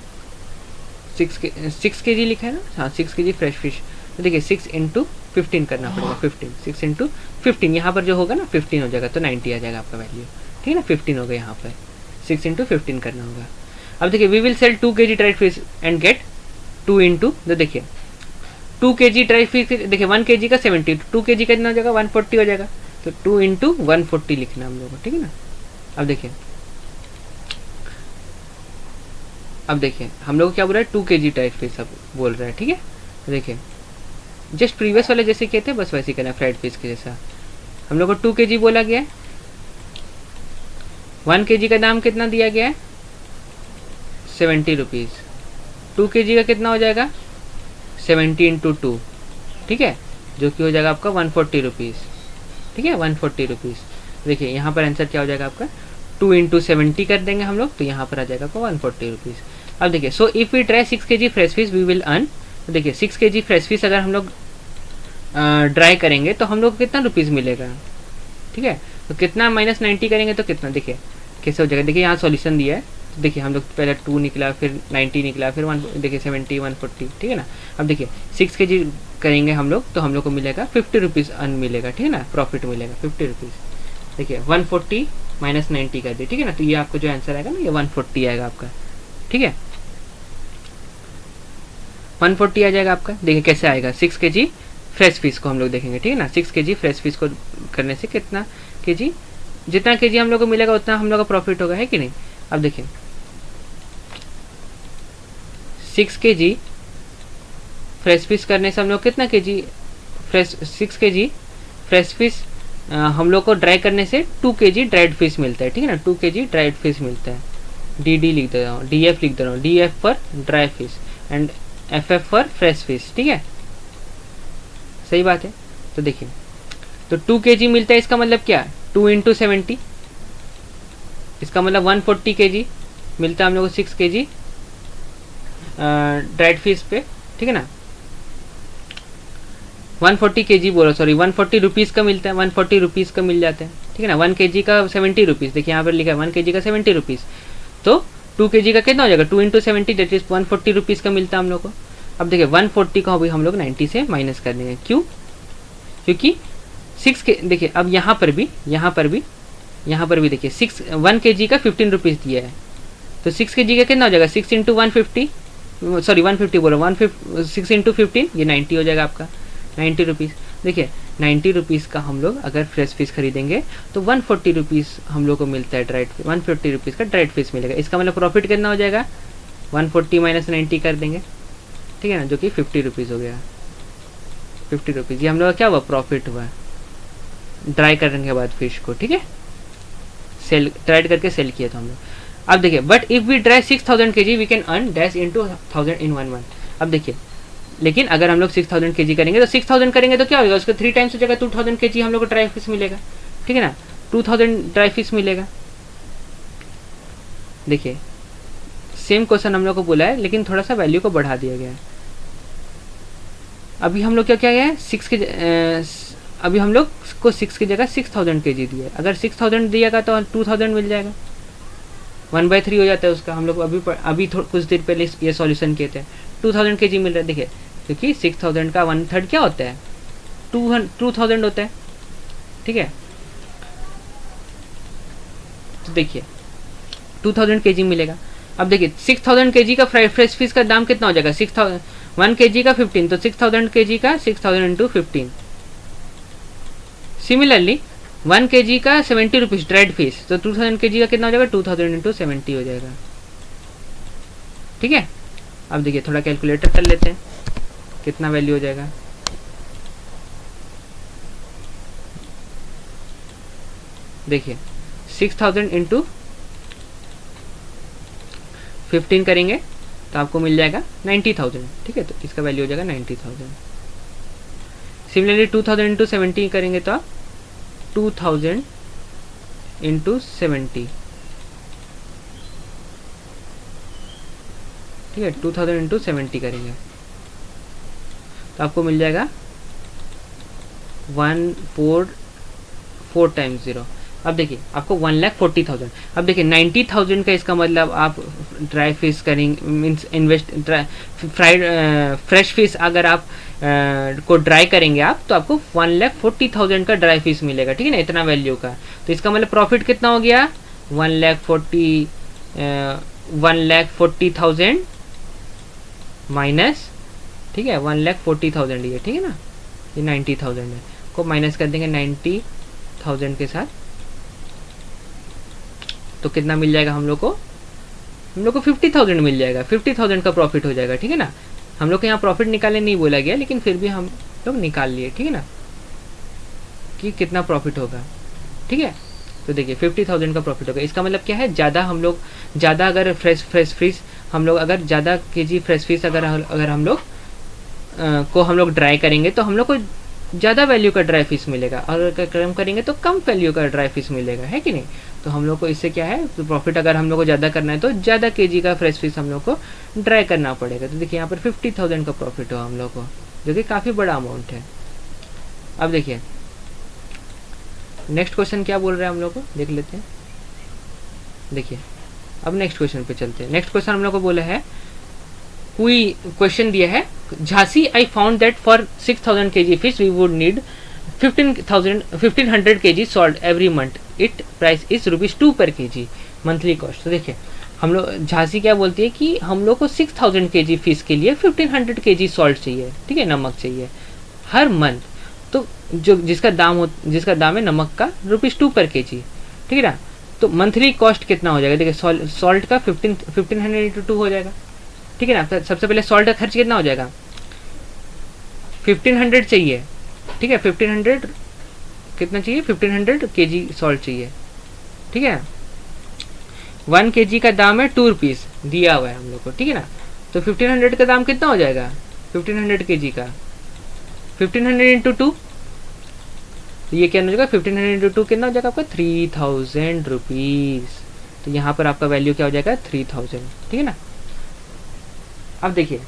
Speaker 1: 6 केजी लिखा है ना, हाँ 6 केजी फ्रेश फिश। तो देखिए 6 × 15 करना पड़ेगा, 15, 6 × 15 यहाँ पर जो होगा ना 15 हो जाएगा, तो 90 आ जाएगा आपका वैल्यू, ठीक है ना। 15 हो गया यहाँ पर, 6 × 15 करना होगा। अब देखिए we will sell 2 KG dry fish and get 2 × तो देखिए 2 केजी ड्राई फिश, देखिए 1 केजी का 70, 2 केजी का कितना हो जाएगा? 140 हो जाएगा। तो 2 × 140 लिखना हम लोगों को, ठीक है ना। अब देखिए हम लोग क्या बोल रहा है? 2 केजी ड्राई फिश अब बोल रहा है, ठीक है। तो देखिए जस्ट प्रीवियस वाले जैसे किए थे बस वैसे ही करना, फ्राइड फिश के जैसा। हम लोग को 2 केजी बोला गया है, 1 केजी का दाम कितना दिया गया है? 70 रुपीज़। 2 केजी का कितना हो जाएगा? 70 × 2, ठीक है, जो कि हो जाएगा आपका 140 रुपीज़, ठीक है, 140 रुपीज़। देखिए यहाँ पर आंसर क्या हो जाएगा आपका? 2 × 70 कर देंगे हम लोग, तो यहाँ पर आ जाएगा आपका 140 रुपीज़। अब देखिए so if we try 6 KG fresh fish we will earn. तो देखिए 6 केजी फ्रेश फिश अगर हम लोग ड्राई करेंगे तो हम लोग को कितना रुपीज़ मिलेगा, ठीक है। तो कितना -90 करेंगे तो कितना, देखिए कैसे हो जाएगा। देखिए यहाँ सॉल्यूशन दिया है, तो देखिए हम लोग पहले 2 निकला, फिर 90 निकला, फिर 1, देखिए 70, 140, ठीक है ना। अब देखिए 6 केजी करेंगे हम लोग तो हम लोग को मिलेगा 50 रुपीज़ अर्न मिलेगा, ठीक है ना, प्रॉफिट मिलेगा 50 रुपीज़। देखिए 140 - 90 कर दिए, ठीक है ना। तो ये आपको जो आंसर आएगा ना ये 140 आएगा आपका, ठीक है, 140 आ जाएगा आपका। देखिए कैसे आएगा, 6 केजी फ्रेश फिश को हम लोग देखेंगे, ठीक है ना। 6 केजी फ्रेश फिश को करने से कितना केजी, जितना केजी हम लोग को मिलेगा उतना हम लोग का प्रॉफिट होगा, है कि नहीं। अब देखिए 6 केजी फ्रेश फिश करने से हम लोग कितना KG fresh, 6 KG fresh fish हम लोग को ड्राई करने से 2 केजी ड्राइड फिश मिलता है, ठीक है ना, 2 केजी ड्राइड फिश मिलता है। डी लिख दे रहा हूँ, DF लिख दे रहा हूँ, DF for dry fish and FF for fresh fish, ठीक है, सही बात है। तो देखिए तो 2 केजी मिलता है, इसका मतलब क्या, 2 × 70, इसका मतलब 140 केजी मिलता है हम लोग को 6 केजी ड्राइड फिश पे, ठीक है ना। 140 केजी बोलो, सॉरी 140 रुपीज़ का मिलता है, 140 रुपीज़ का मिल जाता है, ठीक है ना। 1 केजी का 70 रुपीज़, देखिए यहाँ पर लिखा है 1 केजी का 70 रुपीज़, तो 2 केजी का कितना हो जाएगा? 2 × 70 दैट इज 140 रुपीज़ का मिलता है हम लोग को। अब देखिए 140 को अभी हम लोग 90 से माइनस कर देंगे, क्यों? क्योंकि 6 के, देखिए अब यहाँ पर भी देखिए 1 केजी का 15 रुपीज़ दिया है, तो 6 केजी का कितना हो जाएगा? 6 × 150, सॉरी 150 बोलो, 6 × 15 ये 90 हो जाएगा आपका, 90 रुपीज़। देखिए 90 रुपीज़ का हम लोग अगर फ्रेश फिश खरीदेंगे तो 140 रुपीज़ हम लोग को मिलता है ड्राइड, 150 रुपीज़ का ड्राइड फिश मिलेगा। इसका मतलब प्रॉफिट कितना हो जाएगा? 140 माइनस 90 कर देंगे, ठीक है ना, जो कि 50 रुपीज़ हो गया। 50 रुपीज़, ये हम लोग का क्या हुआ, प्रॉफिट हुआ ड्राई करने के बाद फिश को, ठीक है, सेल ड्राइड करके सेल किया था हम लोग। अब देखिए, but if we dry 6000 kg we can earn dash into 1000 in 1 month. अब देखिए, लेकिन अगर हम लोग 6000 kg करेंगे तो 6000 करेंगे तो क्या होगा, उसका 3 टाइम्स हो जाएगा, 2000 kg हम लोग को ड्राई फिश मिलेगा, ठीक है ना, 2000 ड्राई फिश मिलेगा। देखिए सेम क्वेश्चन हम लोग को बोला है, लेकिन थोड़ा सा वैल्यू को बढ़ा दिया गया है। अभी हम लोग क्या क्या है, अभी हम लोग को 6 की जगह 6000 kg दिया है। अगर 6000 दिएगा तो 2000 मिल जाएगा, 1/3 हो जाता है उसका। हम लोग अभी कुछ देर पहले ये सॉल्यूशन किए थे, 2000 kg मिल रहा है। देखिए, क्योंकि 6000 का 1/3 क्या होता है, 2000 होता है, ठीक है। तो देखिए 2000 kg मिलेगा। अब देखिए 6000 kg का फ्रेश फिश का दाम कितना हो जाएगा, 1 kg का 15, तो 6000 kg का 6000 इंटू 15। सिमिलरली 1 kg का 70 रुपीज़ ड्राइड फिश, तो 2000 kg का कितना हो जाएगा, 2000 इंटू 70 हो जाएगा, ठीक है। अब देखिए थोड़ा कैलकुलेटर कर लेते हैं, कितना वैल्यू हो जाएगा। देखिए 6000 इंटू 15 करेंगे तो आपको मिल जाएगा 90,000, ठीक है, तो इसका वैल्यू हो जाएगा 90,000। सिमिलरली 2000 इंटू 70 करेंगे तो आप 2000 इंटू 70, ठीक है, 2000 इंटू 70 करेंगे तो आपको मिल जाएगा 144 टाइम्स 0। अब देखिए आपको 1,40,000। अब देखिए 90,000 का इसका मतलब आप ड्राई फिश करेंगे, means invest fried fresh fish अगर आप को ड्राई करेंगे आप, तो आपको 1,40,000 का ड्राई फिश मिलेगा, ठीक है ना, इतना वैल्यू का। तो इसका मतलब प्रॉफिट कितना हो गया, 1,40,000 माइनस, ठीक है, 1,40,000 ये, ठीक है ना, ये 90,000 है, को माइनस कर देंगे 90,000 के साथ, तो कितना मिल जाएगा हम लोग को 50,000 मिल जाएगा, 50,000 का प्रॉफिट हो जाएगा, ठीक है ना। हम लोग को यहाँ प्रॉफिट निकालने नहीं बोला गया, लेकिन फिर भी हम लोग निकाल लिए, ठीक है ना, कि कितना प्रॉफिट होगा, ठीक है। तो देखिए 50,000 का प्रॉफिट होगा। इसका मतलब क्या है, ज़्यादा हम लोग अगर फ्रेश फिश हम लोग अगर ज़्यादा केजी फ्रेश फिश अगर हम लोग को हम लोग ड्राई करेंगे तो हम लोग को ज़्यादा वैल्यू का ड्राई फिश मिलेगा, और अगर कम करेंगे तो कम वैल्यू का ड्राई फिश मिलेगा, है कि नहीं। तो हम लोग को इससे क्या है, तो प्रॉफिट अगर हम लोग को ज़्यादा करना है तो ज़्यादा केजी का फ्रेश फिश हम लोग को ड्राई करना पड़ेगा। तो देखिए यहाँ पर 50,000 का प्रॉफिट हो हम लोग को, जो कि काफ़ी बड़ा अमाउंट है। अब देखिए नेक्स्ट क्वेश्चन क्या बोल रहे हैं हम लोग को, देख लेते हैं। देखिए अब नेक्स्ट क्वेश्चन पे चलते हैं। नेक्स्ट क्वेश्चन हम लोग को बोला है, कोई क्वेश्चन दिया है, Jhansi I found that for 6000 kg fish we would need 1500 kg salt every month, it price is ₹2 per kg monthly cost. तो देखिए हम लोग, झांसी क्या बोलती है कि हम लोग को 6000 kg फिश के लिए 1500 kg सॉल्ट चाहिए, ठीक है, नमक चाहिए हर मंथ। तो जो जिसका दाम है नमक का ₹2 पर kg, ठीक है ना। तो मंथली कॉस्ट कितना हो जाएगा, देखिए सॉल्ट का 1500 इंटू 2 हो जाएगा, ठीक है ना। तो सबसे पहले सॉल्ट का खर्च कितना हो जाएगा, 1500 चाहिए, ठीक है, 1500 कितना चाहिए, 1500 kg सॉल्ट चाहिए, ठीक है। 1 kg का दाम है ₹2 दिया हुआ है हम लोग को, ठीक है ना। तो 1500 का दाम कितना हो जाएगा, 1500 kg का 1500 इंटू 2, ये क्या हो जाएगा, 1500 इंटू 2 कितना हो जाएगा आपका, 3000 रुपीज़। तो यहाँ पर आपका वैल्यू क्या हो जाएगा, 3000, ठीक है ना। अब देखिए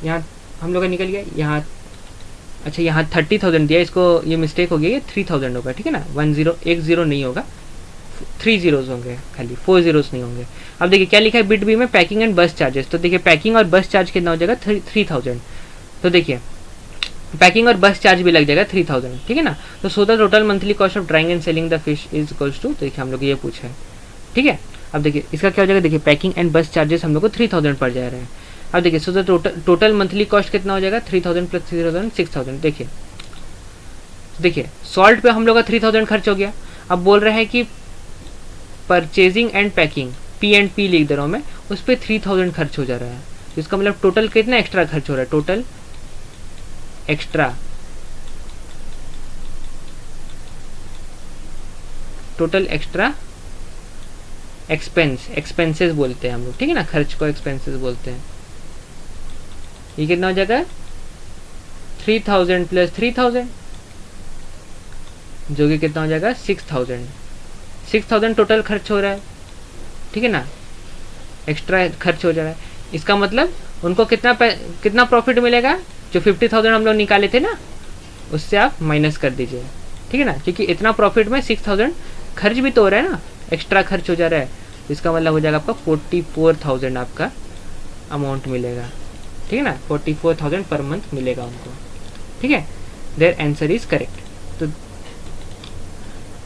Speaker 1: यहाँ हम लोग का निकल गया, यहाँ अच्छा यहाँ 30,000 दिया, इसको ये मिस्टेक हो गई, ये 3000 होगा, ठीक है ना, 1 0 नहीं होगा, 3 zeros होंगे खाली, 4 zeros नहीं होंगे। अब देखिए क्या लिखा है बिट बी में, पैकिंग एंड बस चार्जेस। तो देखिए पैकिंग और बस चार्ज कितना हो जाएगा, 3000। तो देखिए पैकिंग और बस चार्ज भी लग जाएगा 3000, ठीक है ना। तो so the total monthly cost of drying and selling the fish is equals to, देखिए हम लोग ये पूछा है, ठीक है। अब देखिए इसका क्या हो जाएगा, देखिए पैकिंग एंड बस चार्जेस हम लोग को 3000 पड़ जा रहे हैं। अब देखिए सो द टोटल मंथली कॉस्ट कितना हो जाएगा, 3000 प्लस 3000 6000। देखिए सॉल्ट पे हम लोग का 3000 खर्च हो गया। अब बोल रहे हैं कि परचेजिंग एंड पैकिंग, P&P लिख दे रहा हूँ मैं, उस पर 3000 खर्च हो जा रहा है। तो इसका मतलब टोटल कितना एक्स्ट्रा खर्च हो रहा है, टोटल एक्स्ट्रा एक्सपेंसेस बोलते हैं हम लोग, ठीक है ना, खर्च को एक्सपेंसेस बोलते हैं। ये कितना हो जाएगा 3000 प्लस 3000 जो कि कितना हो जाएगा 6000 टोटल खर्च हो रहा है, ठीक है ना, एक्स्ट्रा खर्च हो जा रहा है। इसका मतलब उनको कितना प्रॉफिट मिलेगा, जो 50,000 हम लोग निकाले थे ना उससे आप माइनस कर दीजिए, ठीक है ना, क्योंकि इतना प्रॉफिट में 6000 खर्च भी तो हो रहा है ना, एक्स्ट्रा खर्च हो जा रहा है। तो इसका मतलब हो जाएगा आपका 44,000 आपका अमाउंट मिलेगा, ठीक है ना, 44,000 पर मंथ मिलेगा उनको, ठीक है। Their answer is correct. तो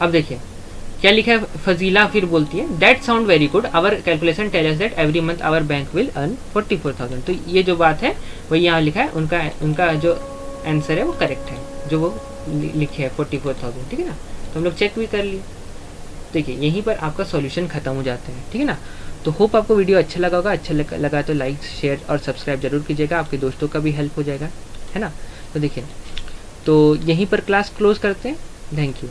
Speaker 1: अब देखिए क्या लिखा है, फजीला फिर बोलती है that sound very good, our calculation tell us that every month our bank will earn 44,000। तो ये जो बात है वही यहाँ लिखा है, उनका जो आंसर है वो करेक्ट है, जो वो लिखे है 44,000, ठीक है ना। तो हम लोग चेक भी कर लिए। देखिए यहीं पर आपका सॉल्यूशन खत्म हो जाते हैं, ठीक है ना। तो होप आपको वीडियो अच्छा लगा होगा, अच्छा लगा तो लाइक शेयर और सब्सक्राइब जरूर कीजिएगा, आपके दोस्तों का भी हेल्प हो जाएगा, है ना। तो देखिए तो यहीं पर क्लास क्लोज करते हैं। Thank you.